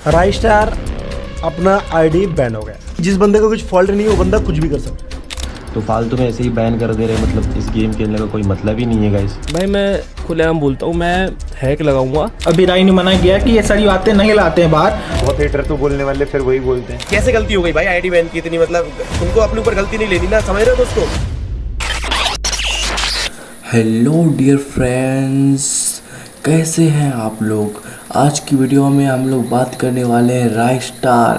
राई स्टार अपना ID ban हो गया। जिस बंदे को कुछ फॉल्ट नहीं है वो बंदा कुछ भी कर सकता है। तो फालतू में ऐसे ही बैन कर दे रहे, मतलब इस गेम खेलने का कोई मतलब ही नहीं है गाइस। भाई मैं खुलेआम बोलता हूँ, मैं हैक लगाऊंगा। अभी राय ने मना किया कि ये सारी बातें नहीं लाते हैं बाहर। बहुत हेटर तो बोलने वाले फिर वही बोलते हैं। कैसे गलती हो गई भाई आईडी बैन की इतनी, मतलब तुमको अपने ऊपर गलती नहीं लेनी ना, समझ रहे हो दोस्तों। हेलो डियर फ्रेंड्स, कैसे हैं आप लोग। आज की वीडियो में हम लोग बात करने वाले हैं राई स्टार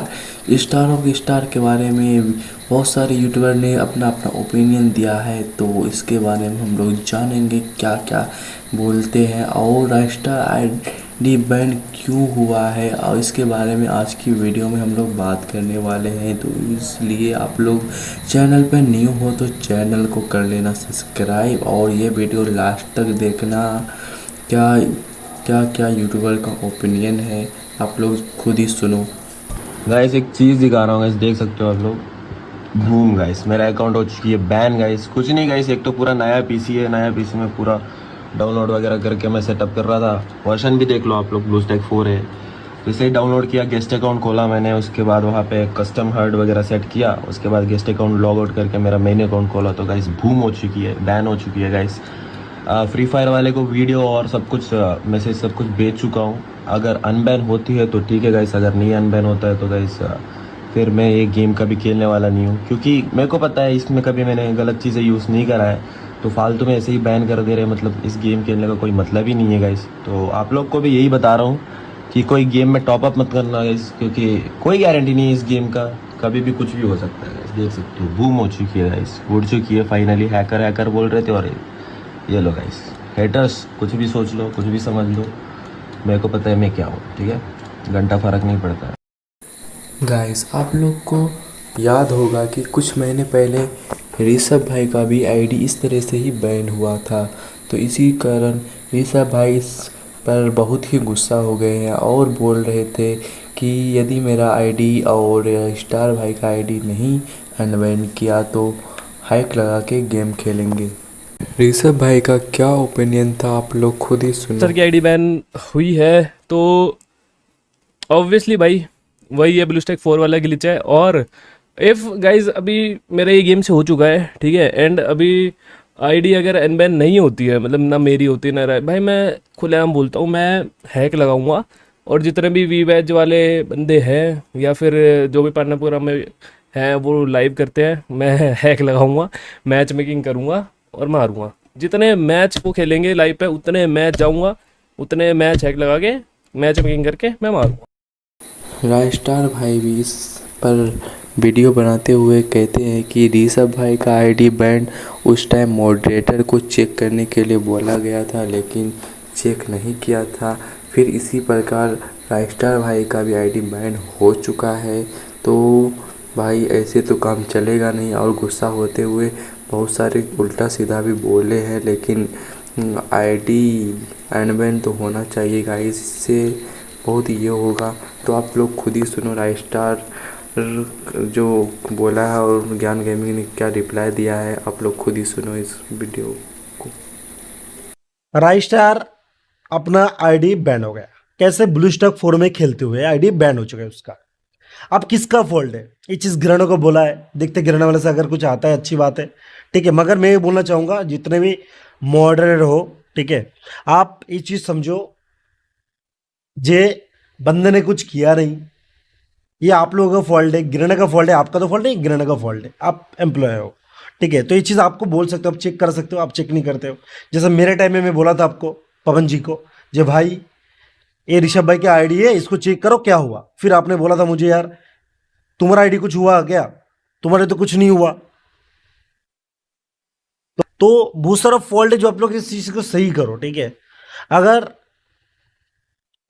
ऑफ स्टार के बारे में। बहुत सारे यूट्यूबर ने अपना अपना ओपिनियन दिया है, तो इसके बारे में हम लोग जानेंगे क्या क्या बोलते हैं और राई स्टार आईडी बैन क्यों हुआ है, और इसके बारे में आज की वीडियो में हम लोग बात करने वाले हैं। तो इसलिए आप लोग चैनल पर न्यू हो तो चैनल को कर लेना सब्सक्राइब और ये वीडियो लास्ट तक देखना। क्या यूट्यूबर का ओपिनियन है आप लोग खुद ही सुनो। गाइस एक चीज़ दिखा रहा हूँ गाइस, देख सकते हो आप लोग। बूम गाइस, मेरा अकाउंट हो चुकी है बैन गाइस। कुछ नहीं गाइस, एक तो पूरा नया पीसी है, नया पीसी में पूरा डाउनलोड वगैरह करके मैं सेटअप कर रहा था। वर्जन भी देख लो आप लोग, ब्लूस्टैक 4 है। जैसे ही डाउनलोड किया, गेस्ट अकाउंट खोला मैंने, उसके बाद वहाँ पे कस्टम हर्ड वगैरह सेट किया, उसके बाद गेस्ट अकाउंट लॉग आउट करके मेरा मेन अकाउंट खोला तो गाइस बूम हो चुकी है, बैन हो चुकी है गाइस। फ्री फायर वाले को वीडियो और सब कुछ मैसेज सब कुछ भेज चुका हूँ। अगर अनबैन होती है तो ठीक है गाइस, अगर नहीं अनबैन होता है तो गाइस फिर मैं ये गेम कभी खेलने वाला नहीं हूँ, क्योंकि मेरे को पता है इसमें कभी मैंने गलत चीज़ें यूज़ नहीं करा है। तो फालतू में ऐसे ही बैन कर दे रहे, मतलब इस गेम खेलने का कोई मतलब ही नहीं है गाइस। तो आप लोग को भी यही बता रहा हूँ कि कोई गेम में टॉपअप मत करना गाइस, क्योंकि कोई गारंटी नहीं है इस गेम का, कभी भी कुछ भी हो सकता है गाइस। देख सकते हो बूम हो चुकी है गाइस, उड़ चुकी है फाइनली। हैकर बोल रहे थे और ये लो गाइस, हेटर्स कुछ भी सोच लो, कुछ भी समझ लो, मेरे को पता है मैं क्या हूँ, ठीक है, घंटा फर्क नहीं पड़ता है। गाइस आप लोग को याद होगा कि कुछ महीने पहले ऋषभ भाई का भी आईडी इस तरह से ही बैन हुआ था। तो इसी कारण ऋषभ भाई इस पर बहुत ही गुस्सा हो गए हैं और बोल रहे थे कि यदि मेरा आईडी और स्टार भाई का आईडी नहीं अनबैन किया तो हैक लगा के गेम खेलेंगे। ऋषभ भाई का क्या ओपिनियन था आप लोग खुद ही सुनो। सर की आईडी बैन हुई है तो ऑब्वियसली भाई वही है, ब्लूस्टैक 4 वाला ग्लिच है। और इफ़ गाइज अभी मेरा ये गेम से हो चुका है, ठीक है, एंड अभी आईडी अगर अनबैन नहीं होती है, मतलब ना मेरी होती है ना भाई, मैं खुलेआम बोलता हूँ, मैं हैक लगाऊंगा। और जितने भी वी बैच वाले बंदे हैं या फिर जो भी पाटनापुरा में हैं वो लाइव करते हैं, मैं हैक लगाऊंगा, मैच मेकिंग करूँगा और मारूंगा। जितने मैच वो खेलेंगे लाइव पे उतने मैच जाऊँगा, उतने मैच हैक लगा के मैच मेकिंग करके मैं मारूंगा। राई स्टार भाई भी इस पर वीडियो बनाते हुए कहते हैं कि ऋषभ भाई का आईडी बैन उस टाइम मॉडरेटर को चेक करने के लिए बोला गया था, लेकिन चेक नहीं किया था। फिर इसी प्रकार राई स्टार भाई का भी आईडी बैन हो चुका है। तो भाई ऐसे तो काम चलेगा नहीं, और गुस्सा होते हुए बहुत सारे उल्टा सीधा भी बोले हैं, लेकिन आईडी अनबैन तो होना चाहिए गाइस, इससे बहुत ये होगा। तो आप लोग खुद ही सुनो राई स्टार जो बोला है और ज्ञान गेमिंग ने क्या रिप्लाई दिया है, आप लोग खुद ही सुनो इस वीडियो को। राई स्टार अपना आईडी बैन हो गया। कैसे? ब्लूस्टैक 4 में खेलते हुए आईडी बैन हो चुका है उसका। अब किसका फॉल्ट है? ये चीज़ गिराने को बोला है, देखते गिराने वाले से अगर कुछ आता है अच्छी बात है, ठीक है। मगर मैं ये बोलना चाहूँगा जितने भी मॉडरेटर हो, ठीक है, आप ये चीज़ समझो, जे बंदे ने कुछ किया नहीं, ये आप लोगों का फॉल्ट है। गिराने का फॉल्ट है, आपका तो फॉल्ट नहीं, गिराने का फॉल्ट है, आप एम्प्लॉय हो, ठीक है। तो ये चीज़ आपको बोल सकते हो, आप चेक कर सकते हो, आप चेक नहीं करते हो। जैसे मेरे टाइम में मैं बोला था आपको, पवन जी को, जे भाई ये ऋषभ भाई की आईडी है, इसको चेक करो क्या हुआ। फिर आपने बोला था मुझे, यार तुम्हारा आईडी कुछ हुआ क्या? तुम्हारे तो कुछ नहीं हुआ। तो बहुत सारा फॉल्ट है जो आप लोग इस चीज़ को सही करो, ठीक है। अगर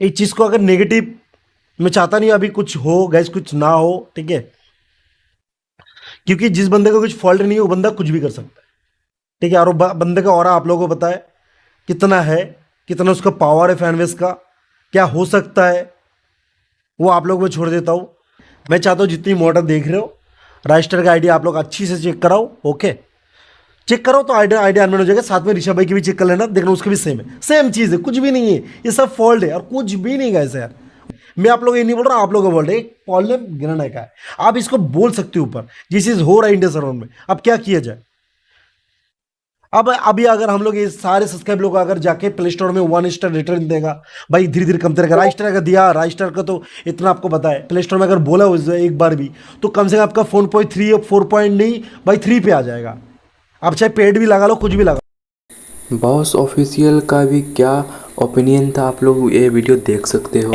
इस चीज़ को अगर नेगेटिव, मैं चाहता नहीं अभी कुछ हो गैस, कुछ ना हो, ठीक है, क्योंकि जिस बंदे को कुछ फॉल्ट नहीं है वो बंदा कुछ भी कर सकता है, ठीक है। और वो बंदे का ऑरा आप लोगों को पता है कितना है, कितना उसका पावर है, फैन बेस का क्या हो सकता है, वो आप लोग मैं छोड़ देता हूँ। मैं चाहता हूँ जितनी मॉडल देख रहे हो, राई स्टार का आईडी आप लोग अच्छी से चेक कराओ, ओके। चेक करो तो आईडी अनबैन हो जाएगा। साथ में ऋषभ भाई की भी चेक कर लेना, देखना उसके भी सेम है, सेम चीज़ है, कुछ भी नहीं है, ये सब फॉल्ट है और कुछ भी नहीं गए यार। मैं आप लोग ये नहीं बोल रहा, आप लोग बोल रहे प्रॉब्लम गिरने का है। आप इसको बोल सकते हो ऊपर, जिस चीज हो रहा है इंडिया सर्वर में। अब क्या किया जाए? अब अभी अगर हम लोग ये सारे सब्सक्राइब लोग अगर जाके प्ले स्टोर में 1 स्टार रिटर्न देगा भाई, धीरे धीरे कम करेगा। राइस्टार का दिया, राइस्टार का तो इतना आपको पता है, प्ले स्टोर में अगर बोला एक बार भी तो कम से कम आपका 4.3 या 4 पॉइंट नहीं भाई 3 पे आ जाएगा। आप चाहे पेड भी लगा लो, कुछ भी लगा। बॉस ऑफिशियल का भी क्या ओपिनियन था, आप लोग ये वीडियो देख सकते हो।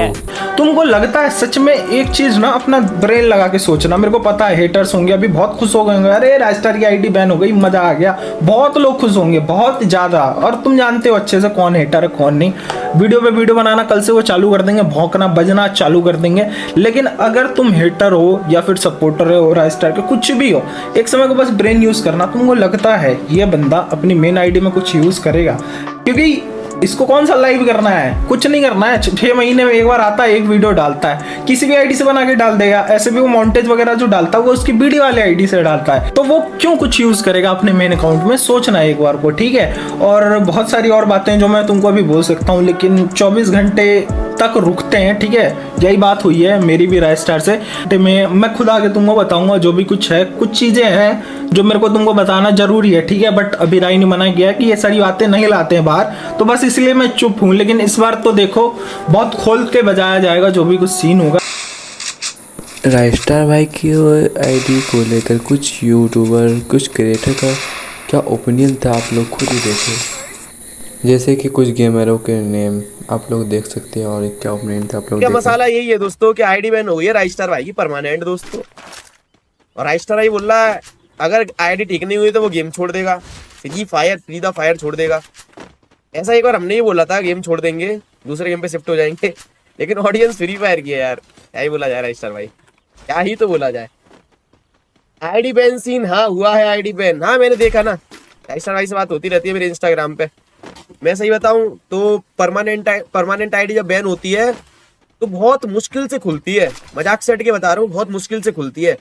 तुमको लगता है सच में एक चीज ना, अपना ब्रेन लगा के सोचना। मेरे को पता है हेटर्स होंगे अभी बहुत खुश हो गए होंगे, अरे राजस्टार की आईडी बैन हो गई, मजा आ गया। बहुत लोग खुश होंगे, बहुत ज्यादा। और तुम जानते हो अच्छे से कौन हेटर है कौन नहीं। वीडियो पे वीडियो बनाना कल से वो चालू कर देंगे, भौंकना बजना चालू कर देंगे। लेकिन अगर तुम हेटर हो या फिर सपोर्टर हो राजस्टार के, कुछ भी हो, एक समय को बस ब्रेन यूज करना। तुमको लगता है ये बंदा अपनी मेन आईडी में कुछ यूज करेगा? क्योंकि इसको कौन सा लाइव करना है, कुछ नहीं करना है। 6 महीने में एक बार आता है, एक वीडियो डालता है, किसी भी आईडी से बना के डाल देगा। ऐसे भी वो मॉन्टेज वगैरह जो डालता है वो उसकी वीडियो वाले आईडी से डालता है, तो वो क्यों कुछ यूज करेगा अपने मेन अकाउंट में? सोचना एक बार को, ठीक है। और बहुत सारी और बातें जो मैं तुमको अभी बोल सकता हूँ, लेकिन 24 घंटे तक रुकते हैं, ठीक है। यही बात हुई है मेरी भी राजस्टार से। मैं खुद आगे तुमको बताऊंगा जो भी कुछ है। कुछ चीजें हैं जो मेरे को तुमको बताना जरूरी है, ठीक है। बट अभी राय ने मना किया कि ये सारी बातें नहीं लाते हैं बाहर, तो बस इसलिए मैं चुप हूँ। लेकिन इस बार तो देखो बहुत खोल के बजाया जाएगा जो भी कुछ सीन होगा। राजस्टार भाई की आईडी को लेकर कुछ यूट्यूबर, कुछ क्रिएटर का क्या ओपिनियन था, आप लोग खुद ही देखें। जैसे कि कुछ गेमरों के नेम आप लोग देख सकते हैं और क्या ओपिनियन था आप लोग क्या देखें। मसाला यही है दोस्तों कि आईडी बैन हो गई है राजस्टार भाई की परमानेंट दोस्तों। और राजस्टार भाई बोल रहा है अगर आईडी ठीक नहीं हुई तो वो गेम छोड़ देगा, फ्री द फायर छोड़ देगा। ऐसा एक बार हमने ही बोला था, गेम छोड़ देंगे, दूसरे गेम पे शिफ्ट हो जाएंगे। लेकिन ऑडियंस फ्री फायर की है यार, क्या ही बोला जाए राजस्टार भाई, क्या ही तो बोला जाए। आईडी बैन सीन, हाँ हुआ है आईडी बैन, हाँ मैंने देखा ना, राजस्टार भाई से बात होती रहती है मेरे इंस्टाग्राम पे। मैं सही बताऊं तो परमानेंट आईडी जब बैन होती है तो बहुत मुश्किल से खुलती है। मजाक से हट के बता रहा हूँ, बहुत मुश्किल से खुलती है।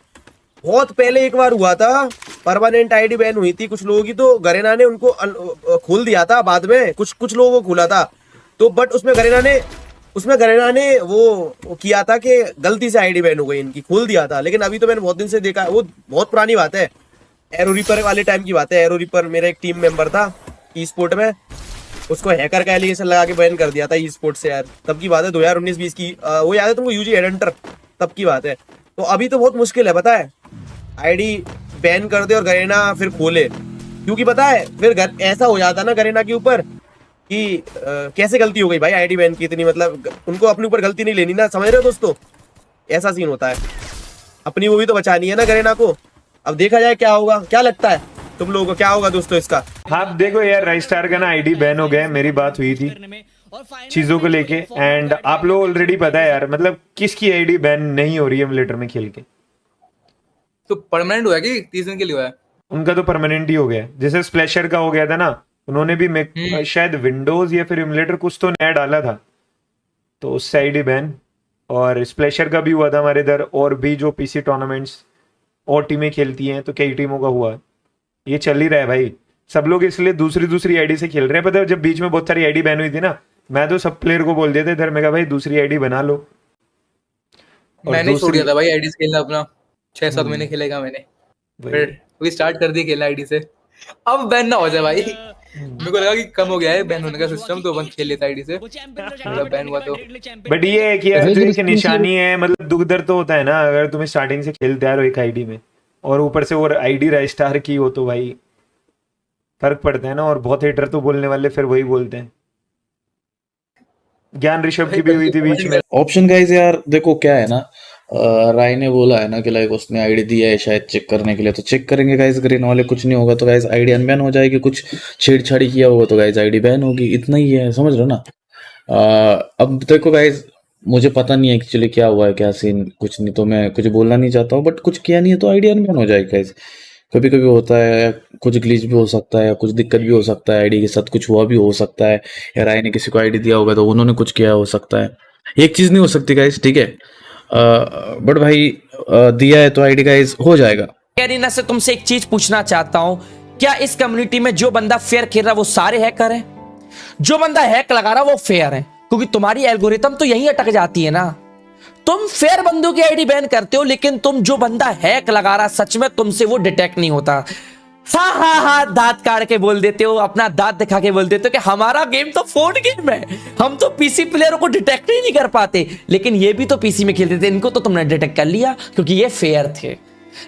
बहुत पहले एक बार हुआ था, परमानेंट आईडी बैन हुई थी कुछ लोगों की, तो गरेना ने उनको खोल दिया था बाद में, कुछ लोगों को खोला था तो। बट उसमें गरेना ने वो किया था कि गलती से आईडी बैन हो गई इनकी, खोल दिया था। लेकिन अभी तो मैंने बहुत दिन से देखा, वो बहुत पुरानी बात है, एरो रिपर वाले टाइम की बात है। एरो रिपर मेरा एक टीम मेंबर था ई स्पोर्ट में, उसको हैकर का एलिगेशन लगा के बैन कर दिया था ई स्पोर्ट से यार। तब की बात है 2019-20 की, वो याद है तुमको, यूजी हेडहंटर, तब की बात है। तो अभी तो बहुत मुश्किल है पता है, आईडी बैन कर दे और गरेना फिर खोले, क्योंकि पता है फिर ऐसा हो जाता ना गरेना के ऊपर कि कैसे गलती हो गई भाई आईडी बैन की इतनी, मतलब उनको अपने ऊपर गलती नहीं लेनी ना, समझ रहे हो दोस्तों, ऐसा सीन होता है। अपनी वो भी तो बचानी है ना गरेना को। अब देखा जाए क्या होगा, क्या लगता है तुम लोगों को क्या होगा दोस्तों इसका? हाँ देखो यार, राजस्टार का ना आईडी बैन हो गया, मेरी बात हुई थी चीजों को लेके। एंड आप लोग ऑलरेडी पता है यार, मतलब किसकी आईडी बैन नहीं हो रही है एमुलेटर में खेल के। तो परमानेंट हुआ है कि 30 दिन के लिए हुआ है? उनका तो परमानेंट ही हो गया, जैसे स्प्लैशर का हो गया था ना, उन्होंने भी शायद विंडोज या फिर एमुलेटर कुछ तो नया डाला था, तो उससे आईडी बैन। और स्प्लैशर का भी हुआ था हमारे इधर, और भी जो पीसी टूर्नामेंट्स और टीमें खेलती हैं तो कई टीमों का हुआ। ये चल ही रहा है भाई, सब लोग इसलिए दूसरी आईडी से खेल रहे हैं। पता है जब बीच में बहुत सारी आईडी बैन हुई थी ना, मैं तो सब प्लेयर को बोल दिया था इधर, मैं कहा भाई दूसरी आईडी बना लो। मैंने छोड़ दिया था भाई आईडी से खेलना अपना, 6-7 महीने खेलेगा मैंने, फिर अभी स्टार्ट कर दिया खेलना आईडी से। अब बैन ना हो जाए भाई, मेरे को लगा कि कम हो गया है बैन होने का सिस्टम, तो अपन खेल लेता आईडी से, बैन हुआ तो। बट ये है कि एक निशानी है, मतलब दुख दर्द तो होता है ना, अगर तुम्हें स्टार्टिंग से खेलते आ रहे हो एक आईडी में और ऊपर से वो आईडी राजस्टार की हो, तो भाई फर्क पड़ता है ना। और बहुत हेटर तो बोलने वाले फिर वही बोलते हैं। ज्ञान ऋषभ की भी हुई थी बीच में। ऑप्शन गाइस यार देखो क्या है ना, राय ने बोला है ना कि लाइक उसने आईडी दिया है शायद चेक करने के लिए, तो चेक करेंगे गाइस। ग्रीन वाले कुछ नहीं होगा तो गाइस आईडी अनबैन हो जाएगी, कुछ छेड़छाड़ी किया होगा तो गाइस आईडी बैन होगी, इतना ही है, समझ रहे हो ना। अब देखो गाइस, मुझे पता नहीं है एक्चुअली क्या हुआ है क्या सीन, कुछ नहीं, तो मैं कुछ बोलना नहीं चाहता हूँ, बट कुछ किया नहीं है तो आईडी अनबैन हो जाएगी गाइस। कभी कभी होता है, कुछ ग्लिच भी हो सकता है, या कुछ दिक्कत भी हो सकता है, आईडी के साथ कुछ हुआ भी हो सकता है, या राय ने किसी को आईडी दिया होगा तो उन्होंने कुछ किया हो सकता है। एक चीज नहीं हो सकती गाइस, ठीक है। बट भाई दिया है तो आईडी गाइस हो जाएगा। कैरिना से तुमसे एक चीज पूछना चाहता हूं, क्या इस कम्युनिटी में जो बंदा फेयर खेल रहा है वो सारे हैकर हैं? जो बंदा हैक लगा रहा है वो फेयर है? क्योंकि तुम्हारी एल्गोरिथम तो यहीं अटक जाती है ना। तुम फेयर बंदों की आईडी बैन करते हो, लेकिन तुम जो बंदा हैक लगा रहा सच में तुमसे वो डिटेक्ट नहीं होता। हाँ हाँ हाँ, दांत काट के बोल देते हो, अपना दांत दिखा के बोल देते हो कि हमारा गेम तो फोन गेम है, हम तो पीसी प्लेयरों को डिटेक्ट ही नहीं कर पाते। लेकिन ये भी तो पीसी में खेलते थे, इनको तो तुमने डिटेक्ट कर लिया क्योंकि ये फेयर थे।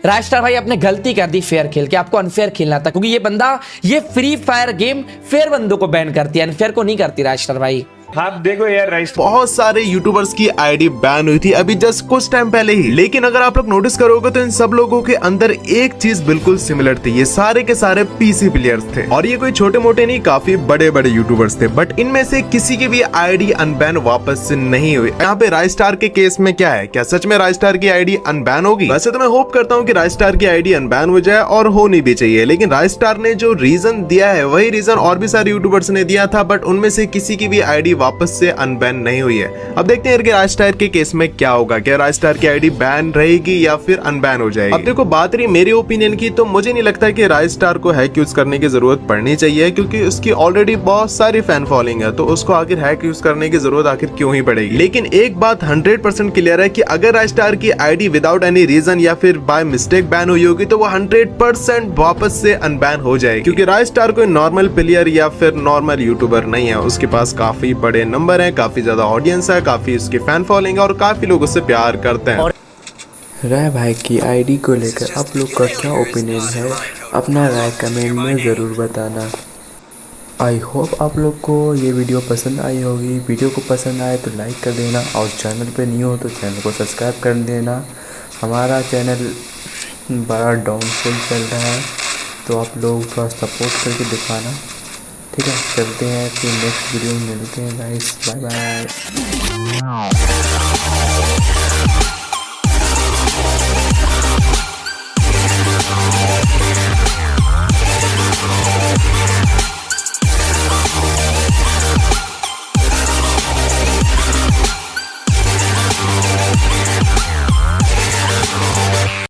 राजस्टार भाई आपने गलती कर दी फेयर खेल के, आपको अनफेयर खेलना था, क्योंकि ये बंदा ये फ्री फायर गेम फेयर बंदों को बैन करती है, अनफेयर को नहीं करती राजस्टार भाई। आप देखो यार राइस्टार बहुत सारे यूट्यूबर्स की आईडी बैन हुई थी अभी जस्ट कुछ टाइम पहले ही, लेकिन अगर आप लोग नोटिस करोगे तो इन सब लोगों के अंदर एक चीज बिल्कुल सिमिलर थी, ये सारे के सारे पीसी प्लेयर्स थे और ये कोई छोटे मोटे नहीं, काफी बड़े बड़े यूट्यूबर्स थे। बट इनमें से किसी की भी आईडी अनबैन वापस से नहीं हुई। यहाँ पे राजस्टार के केस में क्या है, क्या सच में राजस्टार की आईडी अनबैन होगी? वैसे तो मैं होप करता हूँ कि राजस्टार की आईडी अनबैन हो जाए और होनी भी चाहिए, लेकिन राजस्टार ने जो रीजन दिया है वही रीजन और भी सारे यूट्यूबर्स ने दिया था, बट उनमें से किसी की भी आईडी वापस से अनबैन नहीं हुई है। अब देखते हैं कि राजस्टार के केस में क्या होगा, क्या राजस्टार की आईडी बैन रहेगी या फिर अनबैन हो जाएगी। अब देखो बात रही मेरी ओपिनियन की, तो मुझे नहीं लगता कि राजस्टार को हैक यूज करने की जरूरत पड़नी चाहिए, क्योंकि उसकी ऑलरेडी बहुत सारी फैन फॉलोइंग है, तो उसको आखिर हैक यूज करने की जरूरत आखिर क्यों ही पड़ेगी। लेकिन एक बात 100% क्लियर है कि अगर राजस्टार की आईडी विदाउट एनी रीजन या फिर बाय मिस्टेक बैन हुई होगी तो वो 100% वापस से अनबैन हो जाएगी, क्योंकि राजस्टार कोई नॉर्मल प्लेयर या फिर नॉर्मल यूट्यूबर नहीं है। उसके पास काफी बड़े नंबर है, काफी ज्यादा ऑडियंस है, काफी उसकी फैन फॉलोइंग है और काफी लोग उससे प्यार करते हैं। राय भाई की आईडी को लेकर आप लोग का क्या ओपिनियन है, अपना राय कमेंट में ज़रूर बताना। आई होप आप लोग को ये वीडियो पसंद आई होगी। वीडियो को पसंद आए तो लाइक कर देना और चैनल पे न्यू हो तो चैनल को सब्सक्राइब कर देना। हमारा चैनल बड़ा डाउनफॉल चल रहा है, तो आप लोग थोड़ा सपोर्ट करके दिखाना, ठीक है। चलते हैं फिर नेक्स्ट वीडियो में मिलते हैं गाइस, बाय बाय।